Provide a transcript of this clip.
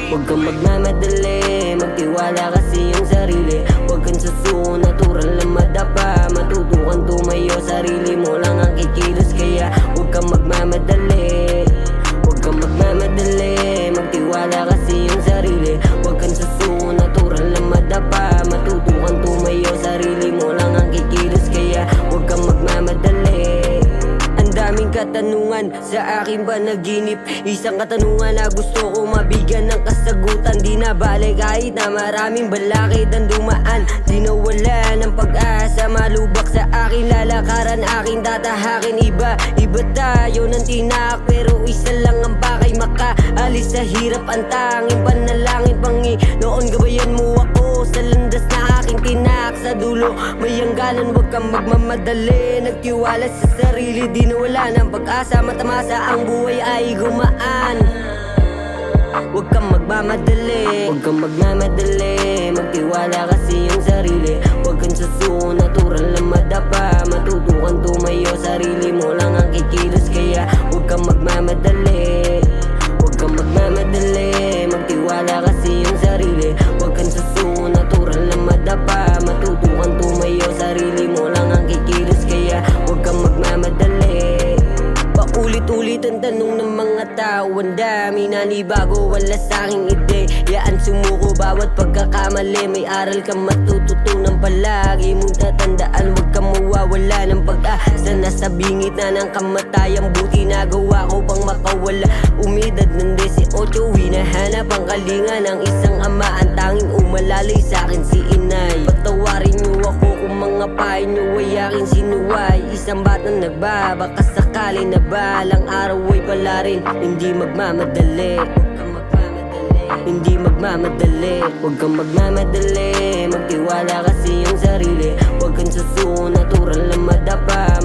Huwag kang magmamadali, magtiwala kasi yung sarili. Huwag kang susuko, natural na madapa. Matutukan tumayo, sarili mo lang ang kikilos. Kaya huwag kang magmamadali, huwag kang magmamadali, magtiwala kasi yung sarili. Huwag kang susuko, natural na madapa. Matutukan tumayo, sarili mo lang ang kikilos. Kaya huwag kang magmamadali. Ang daming katanungan sa aking panaginip. Isang katanungan na gusto ko mabigyan ng kasagutan. Di na bale kahit na maraming balakid ang dumaan. Di na wala ng pag-asa, malubak sa aking lalakaran. Aking tatahakin, iba tayo ng tinak. Pero isa lang ang pakay makaalis sa hirap. Ang tanging panalangin, Panginoon, gabayan mo ako sa landas na aking tinak. Sa dulo may hangganan, huwag kang magmamadali. Nagtiwala sa sarili, di na wala ng pag-asa. Matamasa ang buhay ay gumaan. Huwag kang magmamadali, huwag kang magmamadali, magtiwala kasi yung sarili. Huwag kang susuko, natural na madapa. Matutukan tumayo, sarili mo lang ang kikilos. Kaya huwag kang magmamadali, huwag kang magmamadali, magtiwala kasi yung sarili. Huwag kang susuko, natural na madapa. Matutukan tumayo, sarili mo lang ang kikilos. Kaya huwag kang magmamadali. Paulit-ulit ang tanong ng mga tao. Ang dami nanibago, wala sa'king ideyaan. Sumuko bawat pagkakamali, may aral kang matututunan palagi mong tatandaan. Huwag kang mawawala ng pag-asa. Nasa bingit na ng kamatayan, buti nagawa ko pang makawala. Umidad ng 18, hinahanap ang kalinga ng isang ama. Ang tanging umalalay sa'kin si inay. Patawarin niyo ako kung mga payo niyo ay aking sinuway. Isang batang nagbabaka sakali na balang araw ay pala rin. Hindi magmamadali, hindi magmamadali, huwag kang magmamadali, magtiwala kasi yung sarili. Huwag kang susuko, natural na madapa.